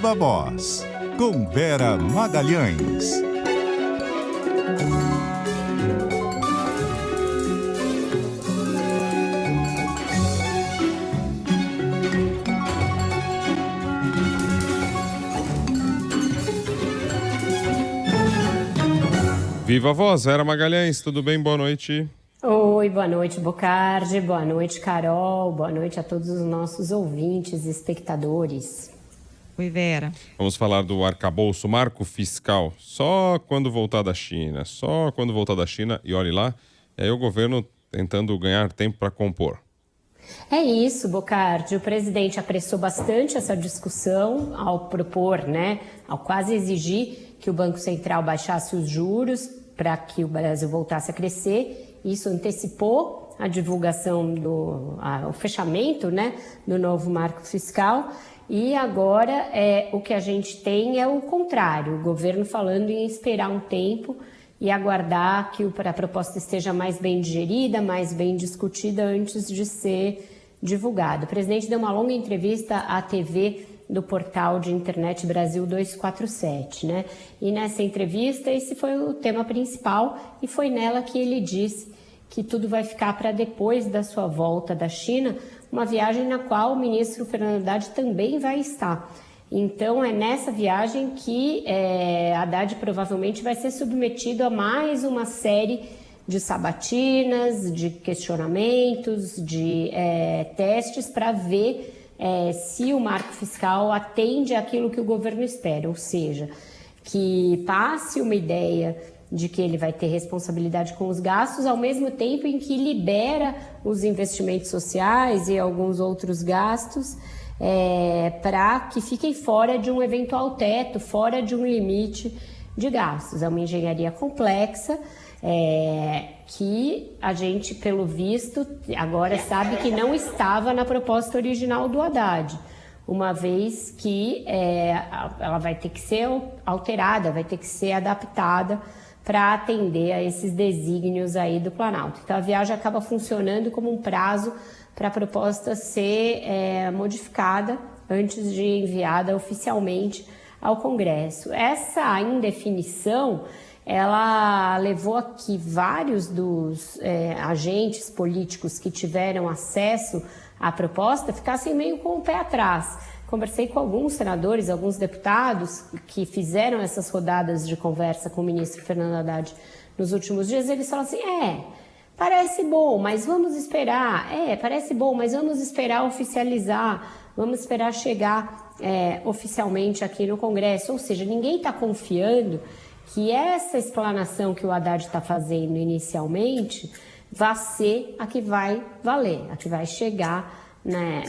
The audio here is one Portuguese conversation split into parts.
Viva Voz, com Vera Magalhães. Viva Voz, Vera Magalhães, tudo bem? Boa noite. Oi, boa noite, Bocardi, boa noite, Carol, boa noite a todos os nossos ouvintes e espectadores. Oi, Vera. Vamos falar do arcabouço, marco fiscal, só quando voltar da China, e olhe lá, e aí o governo tentando ganhar tempo para compor. É isso, Bocardi, o presidente apressou bastante essa discussão ao propor, ao quase exigir que o Banco Central baixasse os juros para que o Brasil voltasse a crescer. Isso antecipou a divulgação o fechamento, do novo marco fiscal. E agora o que a gente tem é o contrário, o governo falando em esperar um tempo e aguardar que a proposta esteja mais bem digerida, mais bem discutida antes de ser divulgada. O presidente deu uma longa entrevista à TV do portal de internet Brasil 247, E nessa entrevista esse foi o tema principal e foi nela que ele disse que tudo vai ficar para depois da sua volta da China, uma viagem na qual o ministro Fernando Haddad também vai estar. Então é nessa viagem que Haddad provavelmente vai ser submetido a mais uma série de sabatinas, de questionamentos, de testes para ver se o marco fiscal atende àquilo que o governo espera, ou seja, que passe uma ideia de que ele vai ter responsabilidade com os gastos, ao mesmo tempo em que libera os investimentos sociais e alguns outros gastos para que fiquem fora de um eventual teto, fora de um limite de gastos. É uma engenharia complexa que a gente, pelo visto, agora sabe que não estava na proposta original do Haddad, uma vez que ela vai ter que ser alterada, vai ter que ser adaptada para atender a esses desígnios aí do Planalto. Então a viagem acaba funcionando como um prazo para a proposta ser modificada antes de enviada oficialmente ao Congresso. Essa indefinição, ela levou a que vários dos agentes políticos que tiveram acesso à proposta ficassem meio com o pé atrás. Conversei com alguns senadores, alguns deputados que fizeram essas rodadas de conversa com o ministro Fernando Haddad nos últimos dias. Eles falam assim, parece bom, mas vamos esperar. Parece bom, mas vamos esperar oficializar, vamos esperar chegar oficialmente aqui no Congresso. Ou seja, ninguém está confiando que essa explanação que o Haddad está fazendo inicialmente vai ser a que vai valer, a que vai chegar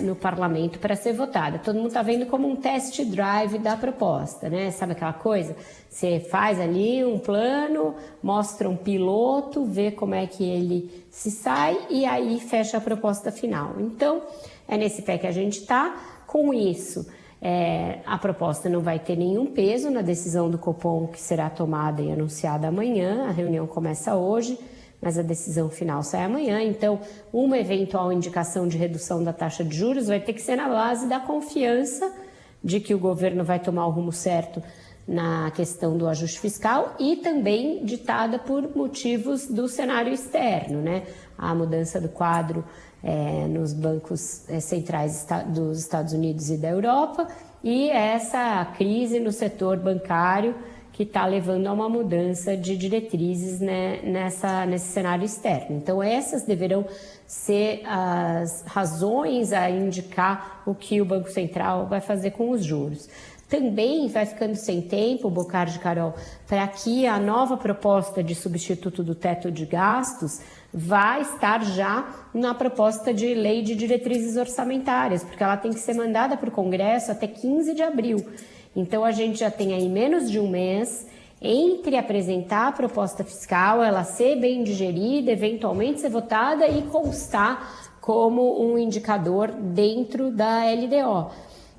no parlamento para ser votada. Todo mundo está vendo como um test drive da proposta, Sabe aquela coisa? Você faz ali um plano, mostra um piloto, vê como é que ele se sai e aí fecha a proposta final. Então, é nesse pé que a gente está. Com isso, a proposta não vai ter nenhum peso na decisão do Copom que será tomada e anunciada amanhã. A reunião começa hoje, mas a decisão final sai amanhã. Então, uma eventual indicação de redução da taxa de juros vai ter que ser na base da confiança de que o governo vai tomar o rumo certo na questão do ajuste fiscal e também ditada por motivos do cenário externo, A mudança do quadro nos bancos centrais dos Estados Unidos e da Europa e essa crise no setor bancário que está levando a uma mudança de diretrizes nesse cenário externo. Então, essas deverão ser as razões a indicar o que o Banco Central vai fazer com os juros. Também vai ficando sem tempo, Bocardi, Carol, para que a nova proposta de substituto do teto de gastos vai estar já na proposta de lei de diretrizes orçamentárias, porque ela tem que ser mandada para o Congresso até 15 de abril. Então, a gente já tem aí menos de um mês entre apresentar a proposta fiscal, ela ser bem digerida, eventualmente ser votada e constar como um indicador dentro da LDO.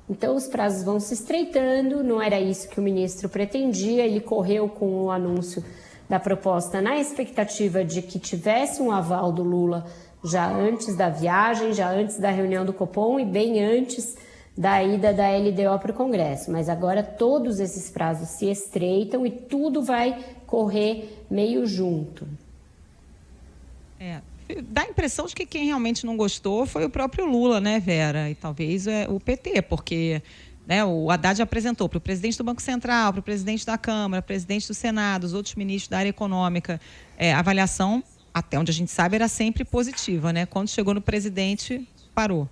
Então, os prazos vão se estreitando, não era isso que o ministro pretendia, ele correu com o anúncio da proposta na expectativa de que tivesse um aval do Lula já antes da viagem, já antes da reunião do Copom e bem antes da ida da LDO para o Congresso, mas agora todos esses prazos se estreitam e tudo vai correr meio junto. Dá a impressão de que quem realmente não gostou foi o próprio Lula, né, Vera? E talvez o PT, porque o Haddad apresentou para o presidente do Banco Central, para o presidente da Câmara, presidente do Senado, os outros ministros da área econômica, a avaliação, até onde a gente sabe, era sempre positiva, né? Quando chegou no presidente, parou.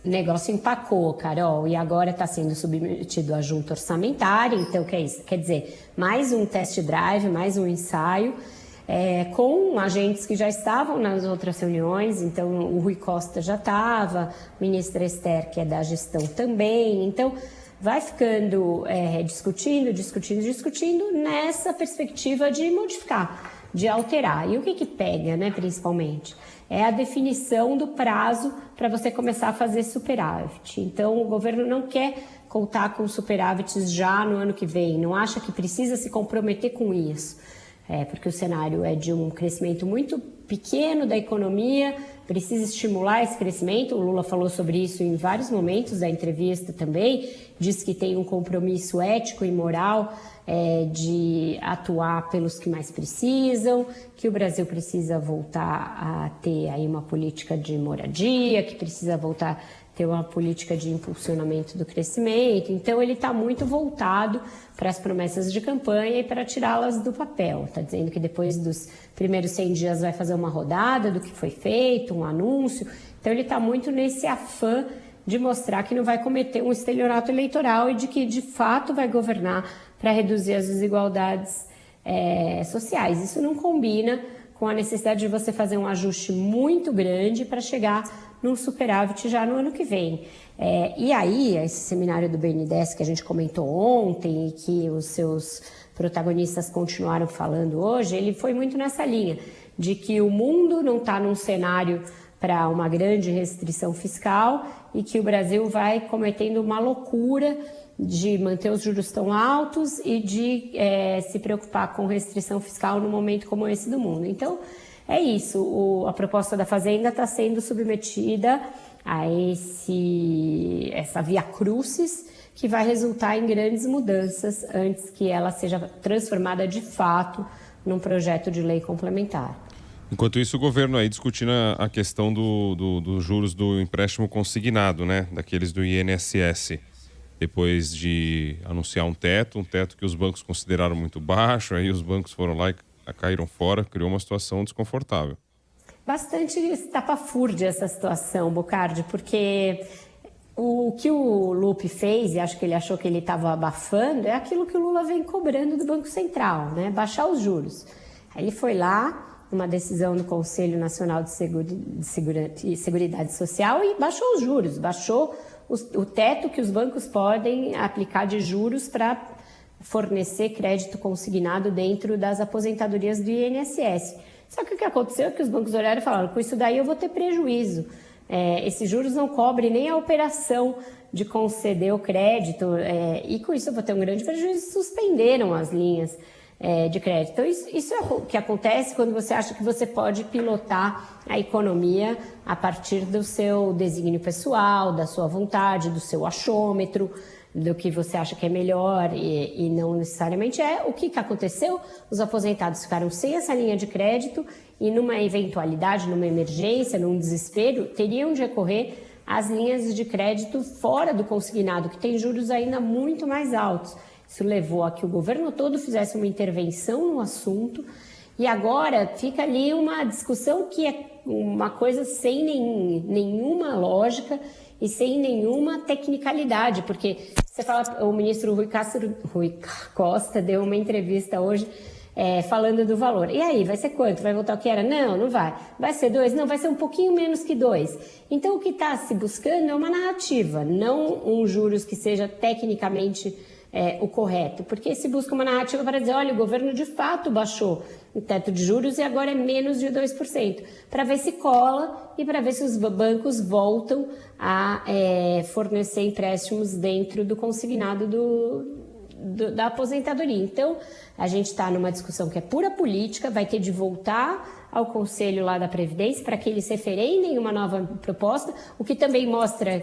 O negócio empacou, Carol, e agora está sendo submetido à junta orçamentária, então quer dizer, mais um test drive, mais um ensaio, com agentes que já estavam nas outras reuniões, então o Rui Costa já estava, a ministra Esther, que é da gestão também, então vai ficando discutindo nessa perspectiva de modificar, de alterar. E o que pega, né, principalmente? É a definição do prazo para você começar a fazer superávit. Então, o governo não quer contar com superávites já no ano que vem, não acha que precisa se comprometer com isso. Porque o cenário é de um crescimento muito pequeno da economia, precisa estimular esse crescimento. O Lula falou sobre isso em vários momentos da entrevista também, disse que tem um compromisso ético e moral de atuar pelos que mais precisam, que o Brasil precisa voltar a ter aí uma política de moradia, que precisa voltar a ter uma política de impulsionamento do crescimento. Então, ele está muito voltado para as promessas de campanha e para tirá-las do papel. Está dizendo que depois dos primeiros 100 dias vai fazer uma rodada do que foi feito, um anúncio. Então, ele está muito nesse afã de mostrar que não vai cometer um estelionato eleitoral e de que, de fato, vai governar para reduzir as desigualdades sociais. Isso não combina com a necessidade de você fazer um ajuste muito grande para chegar num superávit já no ano que vem. E aí, esse seminário do BNDES que a gente comentou ontem e que os seus protagonistas continuaram falando hoje, ele foi muito nessa linha, de que o mundo não está num cenário para uma grande restrição fiscal e que o Brasil vai cometendo uma loucura de manter os juros tão altos e de se preocupar com restrição fiscal num momento como esse do mundo. Então, é isso, a proposta da Fazenda está sendo submetida a essa via crucis que vai resultar em grandes mudanças antes que ela seja transformada de fato num projeto de lei complementar. Enquanto isso, o governo aí discutindo a questão dos juros do empréstimo consignado, né? Daqueles do INSS. Depois de anunciar um teto que os bancos consideraram muito baixo, aí os bancos foram lá e caíram fora, criou uma situação desconfortável. Bastante estapafúrdia essa situação, Bocardi, porque o que o Lupe fez, e acho que ele achou que ele estava abafando, é aquilo que o Lula vem cobrando do Banco Central, né? Baixar os juros. Aí ele foi lá, uma decisão do Conselho Nacional de Seguridade Social e baixou os juros, baixou o teto que os bancos podem aplicar de juros para fornecer crédito consignado dentro das aposentadorias do INSS. Só que o que aconteceu é que os bancos olharam e falaram, com isso daí eu vou ter prejuízo. Esses juros não cobrem nem a operação de conceder o crédito e com isso eu vou ter um grande prejuízo e suspenderam as linhas de crédito. Então, isso é o que acontece quando você acha que você pode pilotar a economia a partir do seu desígnio pessoal, da sua vontade, do seu achômetro, do que você acha que é melhor e não necessariamente é. O que aconteceu? Os aposentados ficaram sem essa linha de crédito e numa eventualidade, numa emergência, num desespero, teriam de recorrer às linhas de crédito fora do consignado, que tem juros ainda muito mais altos. Isso levou a que o governo todo fizesse uma intervenção no assunto e agora fica ali uma discussão que é uma coisa sem nenhuma lógica e sem nenhuma tecnicalidade, porque você fala, o ministro Rui Costa deu uma entrevista hoje falando do valor. E aí, vai ser quanto? Vai voltar o que era? Não, não vai. Vai ser 2? Não, vai ser um pouquinho menos que 2. Então, o que está se buscando é uma narrativa, não um juros que seja tecnicamente o correto, porque se busca uma narrativa para dizer, olha, o governo de fato baixou o teto de juros e agora é menos de 2%, para ver se cola e para ver se os bancos voltam a fornecer empréstimos dentro do consignado da aposentadoria. Então, a gente está numa discussão que é pura política, vai ter de voltar ao Conselho lá da Previdência para que eles referendem uma nova proposta, o que também mostra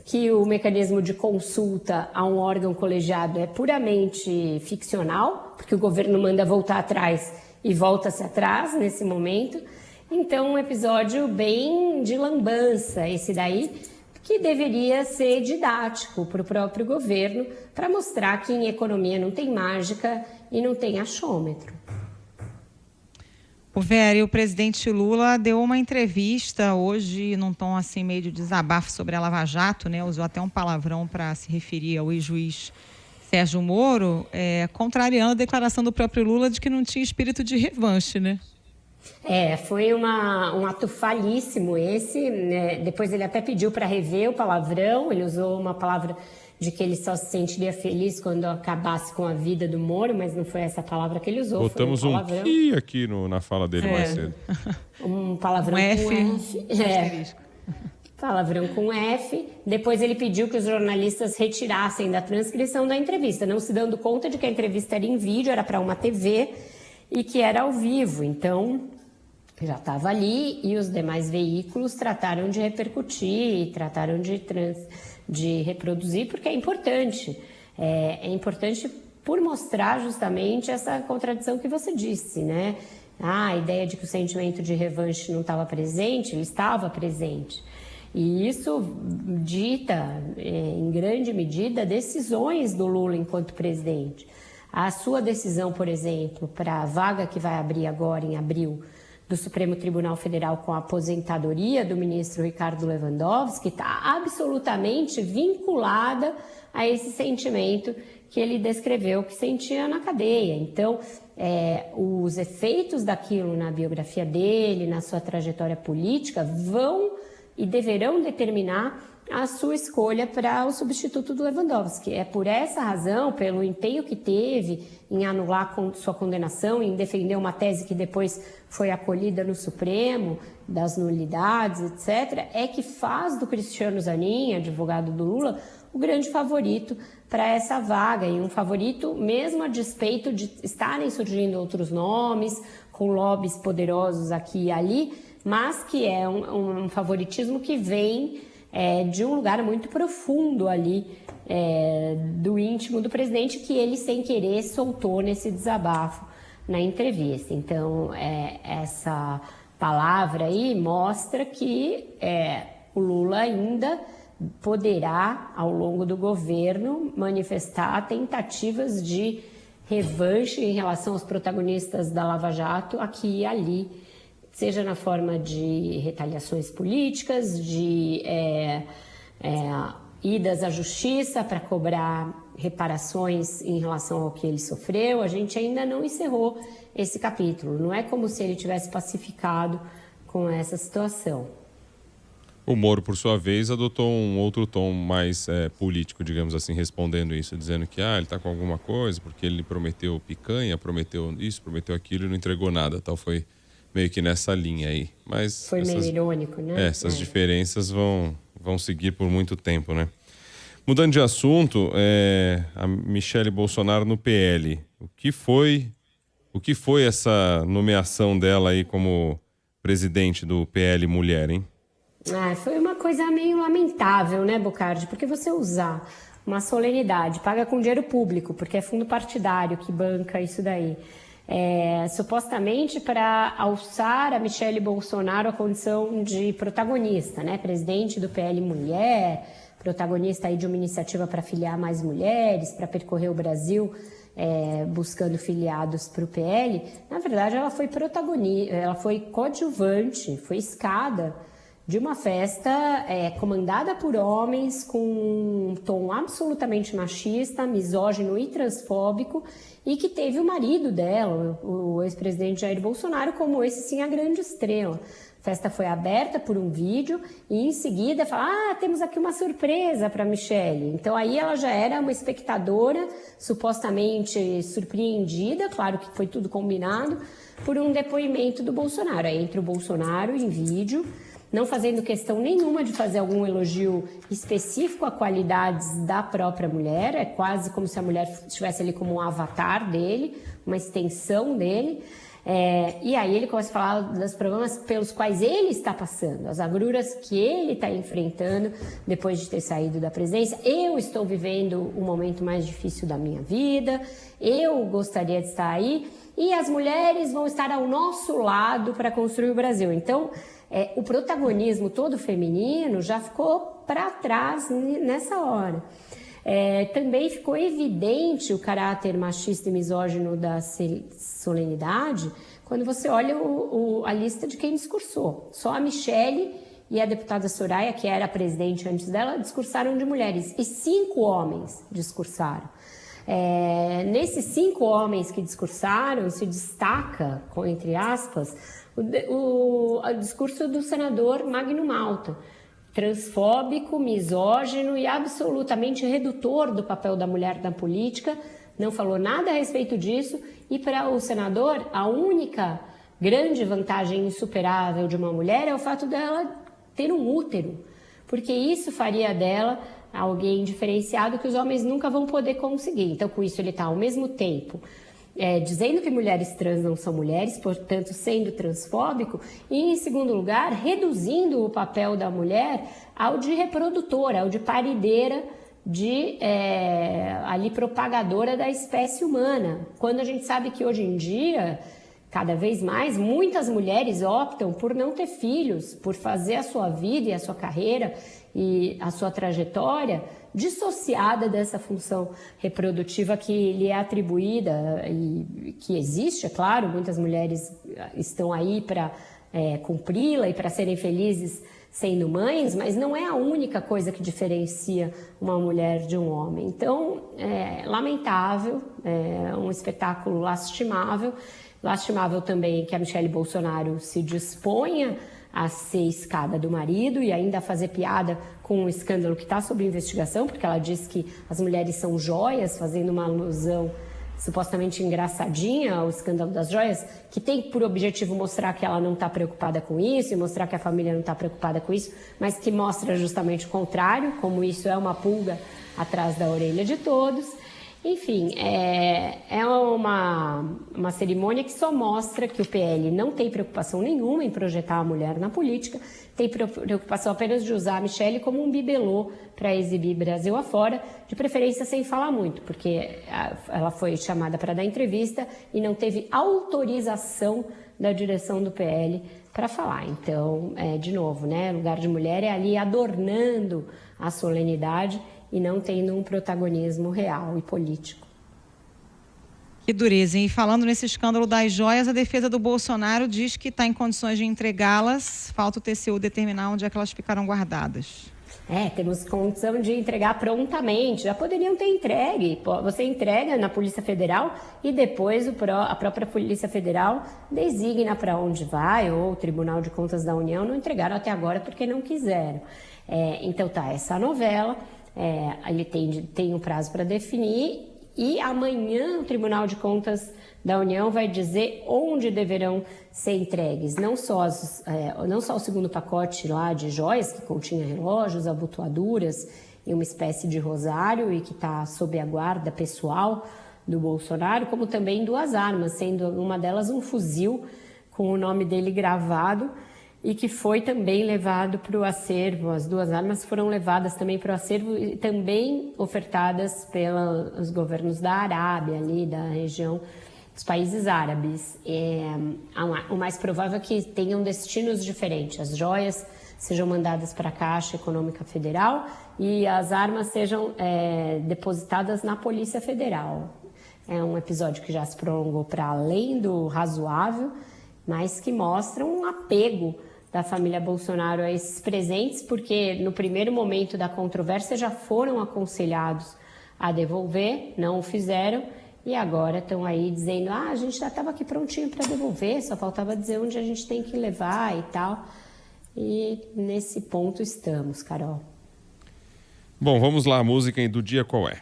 que o mecanismo de consulta a um órgão colegiado é puramente ficcional, porque o governo manda voltar atrás e volta-se atrás nesse momento. Então, um episódio bem de lambança, esse daí, que deveria ser didático para o próprio governo, para mostrar que em economia não tem mágica e não tem achômetro. O Vera, e o presidente Lula deu uma entrevista hoje num tom assim meio de desabafo sobre a Lava Jato, né? Usou até um palavrão para se referir ao ex-juiz Sérgio Moro, contrariando a declaração do próprio Lula de que não tinha espírito de revanche, né? Foi um ato falíssimo esse, né? Depois ele até pediu para rever o palavrão, ele usou uma palavra de que ele só se sentiria feliz quando acabasse com a vida do Moro, mas não foi essa palavra que ele usou. Botamos foi um "que" aqui na fala dele mais cedo. Um palavrão com F. Palavrão com F. Depois ele pediu que os jornalistas retirassem da transcrição da entrevista, não se dando conta de que a entrevista era em vídeo, era para uma TV e que era ao vivo. Então, já estava ali e os demais veículos trataram de repercutir, trataram de reproduzir, porque é importante. É importante por mostrar justamente essa contradição que você disse, né? A ideia de que o sentimento de revanche não estava presente, ele estava presente. E isso dita, em grande medida, decisões do Lula enquanto presidente. A sua decisão, por exemplo, para a vaga que vai abrir agora em abril do Supremo Tribunal Federal com a aposentadoria do ministro Ricardo Lewandowski, está absolutamente vinculada a esse sentimento que ele descreveu que sentia na cadeia. Então, os efeitos daquilo na biografia dele, na sua trajetória política, vão e deverão determinar a sua escolha para o substituto do Lewandowski. É por essa razão, pelo empenho que teve em anular sua condenação, em defender uma tese que depois foi acolhida no Supremo, das nulidades, etc., é que faz do Cristiano Zanin, advogado do Lula, o grande favorito para essa vaga, e um favorito mesmo a despeito de estarem surgindo outros nomes, com lobbies poderosos aqui e ali, mas que é um favoritismo que vem de um lugar muito profundo ali, do íntimo do presidente, que ele, sem querer, soltou nesse desabafo na entrevista. Então, essa palavra aí mostra que o Lula ainda poderá, ao longo do governo, manifestar tentativas de revanche em relação aos protagonistas da Lava Jato aqui e ali, seja na forma de retaliações políticas, de idas à justiça para cobrar reparações em relação ao que ele sofreu. A gente ainda não encerrou esse capítulo. Não é como se ele tivesse pacificado com essa situação. O Moro, por sua vez, adotou um outro tom mais político, digamos assim, respondendo isso, dizendo que ele está com alguma coisa, porque ele prometeu picanha, prometeu isso, prometeu aquilo e não entregou nada. Tal foi meio que nessa linha aí. Mas foi meio irônico, né? Essas diferenças vão seguir por muito tempo, né? Mudando de assunto, a Michele Bolsonaro no PL. O que foi essa nomeação dela aí como presidente do PL Mulher, hein? Foi uma coisa meio lamentável, né, Bocardi? Porque você usar uma solenidade, paga com dinheiro público, porque é fundo partidário que banca isso daí, supostamente para alçar a Michele Bolsonaro à condição de protagonista, né? Presidente do PL Mulher, protagonista aí de uma iniciativa para filiar mais mulheres, para percorrer o Brasil buscando filiados para o PL. Na verdade, ela foi protagonista, ela foi coadjuvante, foi escada de uma festa comandada por homens com um tom absolutamente machista, misógino e transfóbico, e que teve o marido dela, o ex-presidente Jair Bolsonaro, como esse sim a grande estrela. A festa foi aberta por um vídeo e em seguida fala, temos aqui uma surpresa para Michele. Então aí ela já era uma espectadora supostamente surpreendida, claro que foi tudo combinado, por um depoimento do Bolsonaro. Aí entra o Bolsonaro em vídeo, não fazendo questão nenhuma de fazer algum elogio específico a qualidades da própria mulher, é quase como se a mulher estivesse ali como um avatar dele, uma extensão dele, E aí ele começa a falar dos problemas pelos quais ele está passando, as agruras que ele está enfrentando depois de ter saído da presidência. Eu estou vivendo o momento mais difícil da minha vida, eu gostaria de estar aí, e as mulheres vão estar ao nosso lado para construir o Brasil. Então, o protagonismo todo feminino já ficou para trás nessa hora. Também ficou evidente o caráter machista e misógino da solenidade quando você olha a lista de quem discursou. Só a Michele e a deputada Soraya, que era a presidente antes dela, discursaram de mulheres, e 5 homens discursaram. Nesses 5 homens que discursaram, se destaca, entre aspas, o discurso do senador Magno Malta, transfóbico, misógino e absolutamente redutor do papel da mulher na política, não falou nada a respeito disso, e para o senador, a única grande vantagem insuperável de uma mulher é o fato dela ter um útero, porque isso faria dela alguém diferenciado que os homens nunca vão poder conseguir. Então, com isso, ele está ao mesmo tempo dizendo que mulheres trans não são mulheres, portanto, sendo transfóbico, e, em segundo lugar, reduzindo o papel da mulher ao de reprodutora, ao de parideira, de ali propagadora da espécie humana. Quando a gente sabe que hoje em dia, cada vez mais, muitas mulheres optam por não ter filhos, por fazer a sua vida e a sua carreira e a sua trajetória dissociada dessa função reprodutiva que lhe é atribuída e que existe, é claro, muitas mulheres estão aí para cumpri-la e para serem felizes sendo mães, mas não é a única coisa que diferencia uma mulher de um homem. Então, é lamentável, é um espetáculo lastimável. Lastimável também que a Michele Bolsonaro se disponha a ser escada do marido e ainda a fazer piada com um escândalo que está sob investigação, porque ela diz que as mulheres são joias, fazendo uma alusão supostamente engraçadinha ao escândalo das joias, que tem por objetivo mostrar que ela não está preocupada com isso e mostrar que a família não está preocupada com isso, mas que mostra justamente o contrário, como isso é uma pulga atrás da orelha de todos. Enfim, é uma cerimônia que só mostra que o PL não tem preocupação nenhuma em projetar a mulher na política, tem preocupação apenas de usar a Michele como um bibelô para exibir Brasil afora, de preferência sem falar muito, porque ela foi chamada para dar entrevista e não teve autorização da direção do PL para falar. Então, de novo, né, lugar de mulher é ali adornando a solenidade e não tendo um protagonismo real e político. Que dureza, hein? E falando nesse escândalo das joias, a defesa do Bolsonaro diz que está em condições de entregá-las, falta o TCU determinar onde é que elas ficaram guardadas. Temos condição de entregar prontamente, já poderiam ter entregue. Você entrega na Polícia Federal e depois a própria Polícia Federal designa para onde vai, ou o Tribunal de Contas da União. Não entregaram até agora porque não quiseram. Então essa novela. Ele tem um prazo para definir e amanhã o Tribunal de Contas da União vai dizer onde deverão ser entregues, não só o segundo pacote lá de joias, que continha relógios, abotoaduras e uma espécie de rosário e que está sob a guarda pessoal do Bolsonaro, como também 2 armas, sendo uma delas um fuzil com o nome dele gravado, e que foi também levado para o acervo. As 2 armas foram levadas também para o acervo e também ofertadas pelos governos da Arábia, ali da região dos países árabes. O mais provável é que tenham destinos diferentes. As joias sejam mandadas para a Caixa Econômica Federal e as armas sejam depositadas na Polícia Federal. É um episódio que já se prolongou para além do razoável, mas que mostra um apego da família Bolsonaro a esses presentes, porque no primeiro momento da controvérsia já foram aconselhados a devolver, não o fizeram, e agora estão aí dizendo, a gente já estava aqui prontinho para devolver, só faltava dizer onde a gente tem que levar e tal. E nesse ponto estamos, Carol. Bom, vamos lá, a música do dia qual é?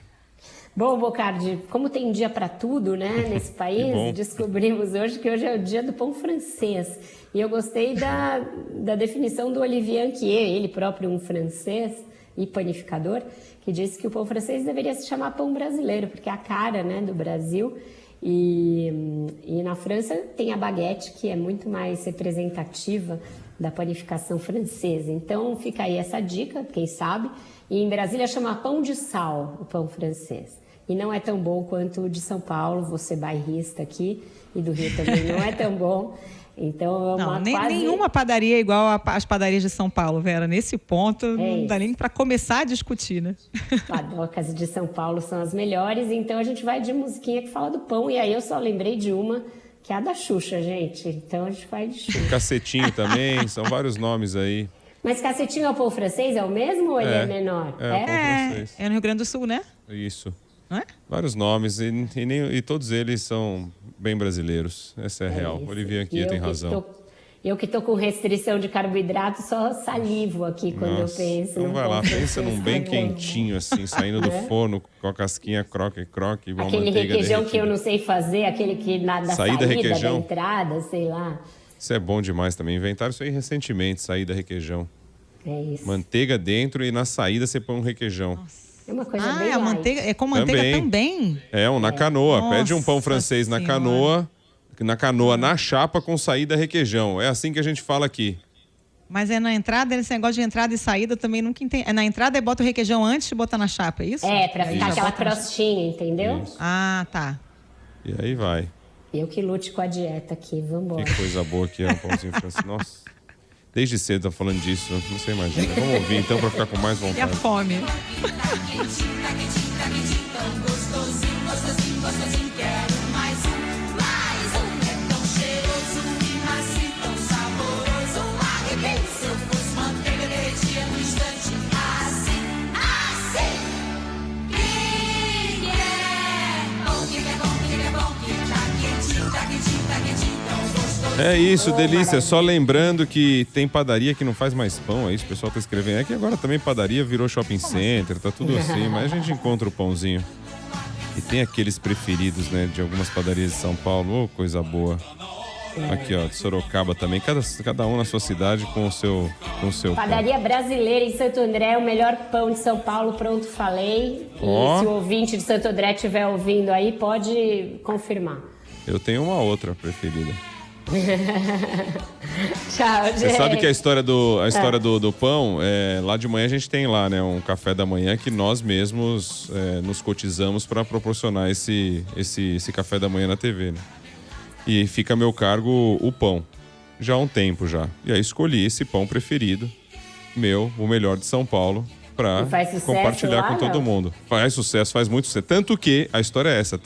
Bom, Bocardi, como tem dia para tudo, né, nesse país, descobrimos hoje que hoje é o dia do pão francês. E eu gostei da definição do Olivier Anquier, ele próprio um francês e panificador, que disse que o pão francês deveria se chamar pão brasileiro, porque é a cara, né, do Brasil. E na França tem a baguete, que é muito mais representativa da panificação francesa. Então fica aí essa dica, quem sabe. E em Brasília chama pão de sal, o pão francês. E não é tão bom quanto o de São Paulo, você bairrista aqui, e do Rio também não é tão bom. Então, é uma nenhuma padaria é igual às padarias de São Paulo, Vera. Nesse ponto, não dá nem para começar a discutir, né? Padocas de São Paulo são as melhores, então a gente vai de musiquinha que fala do pão. E aí eu só lembrei de uma, que é a da Xuxa, gente. Então a gente vai de Xuxa. Cacetinho também, são vários nomes aí. Mas cacetinho é o pão francês? É o mesmo ou ele é menor? O pão francês. É no Rio Grande do Sul, né? Isso. Não é? Vários nomes, e todos eles são bem brasileiros. Essa é real. Isso. Olivia aqui tem razão. Eu que tô com restrição de carboidrato, só salivo aqui quando eu penso. Então vai lá, pensa num bem também. quentinho, assim, saindo do forno, com a casquinha croque, uma Aquele manteiga requeijão derretida. que eu não sei fazer, aquele que da saída, requeijão. da entrada, sei lá. Isso é bom demais também. Inventaram isso aí recentemente, saída requeijão. É isso. Manteiga dentro e na saída você põe um requeijão. É uma coisa bem a light. manteiga é com manteiga também. Na canoa. Nossa Pede um pão francês na canoa, na chapa com saída requeijão. É assim que a gente fala aqui. Mas é na entrada, esse negócio de entrada e saída eu também nunca entendi. É na entrada e bota o requeijão antes de botar na chapa, é isso? É, pra ficar aquela crostinha, entendeu? Isso. Ah, tá. E aí vai. Eu que lute com a dieta aqui, vambora. Que coisa boa que é um pãozinho francês. Nossa. Desde cedo tá falando disso, não você imagina. Vamos ouvir então pra ficar com mais vontade. E a fome. É isso, delícia. Só lembrando que tem padaria que não faz mais pão, é isso, o pessoal tá escrevendo. É que agora também padaria virou shopping center, tá tudo assim, mas a gente encontra o pãozinho. E tem aqueles preferidos, né, de algumas padarias de São Paulo, coisa boa. Aqui, ó, de Sorocaba também, cada um na sua cidade com o seu Padaria Brasileira em Santo André, o melhor pão de São Paulo, pronto, falei. E se o ouvinte de Santo André estiver ouvindo aí, pode confirmar. Eu tenho uma outra preferida. Tchau, gente. Você sabe que a história do pão, lá de manhã a gente tem lá, né, um café da manhã que nós mesmos nos cotizamos para proporcionar esse café da manhã na TV, né? E fica a meu cargo o pão, já há um tempo já. E aí escolhi esse pão preferido, o melhor de São Paulo, para compartilhar com todo mundo. Faz sucesso, faz muito sucesso. Tanto que, a história é essa,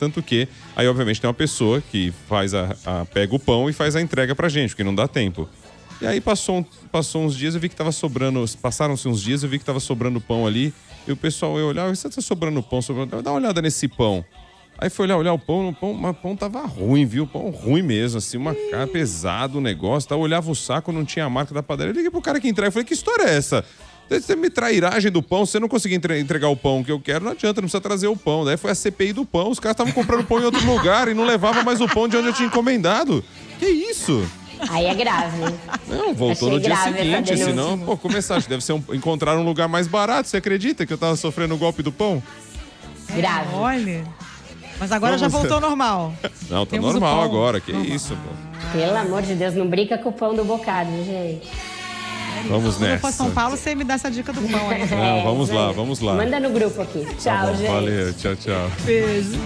aí obviamente tem uma pessoa que pega o pão e faz a entrega pra gente, porque não dá tempo. E aí passou uns dias, eu vi que tava sobrando, passaram-se uns dias, eu vi que tava sobrando pão ali, e o pessoal ia olhar, você tá sobrando pão, dá uma olhada nesse pão. Aí foi olhar o pão, mas o pão tava ruim, viu? O pão ruim mesmo, assim, uma cara pesado o negócio. Eu olhava o saco, não tinha a marca da padaria. Eu liguei pro cara que entrega, eu falei, que história é essa? Você me trairagem do pão, se você não conseguir entregar o pão que eu quero, não adianta, não precisa trazer o pão. Daí foi a CPI do pão, os caras estavam comprando pão em outro lugar e não levavam mais o pão de onde eu tinha encomendado. Que isso? Aí é grave. Não, voltou no dia seguinte, senão, encontrar um lugar mais barato. Você acredita que eu tava sofrendo o golpe do pão? Grave. Olha... Mas agora já voltou ao normal. Não, tá normal agora. Que isso, pô. Pelo amor de Deus, não brinca com o pão do bocado, gente. Vamos nessa. Se for São Paulo, você me dá essa dica do pão aí. Não, vamos lá. Manda no grupo aqui. Tchau, tá bom, gente. valeu, tchau. Beijo.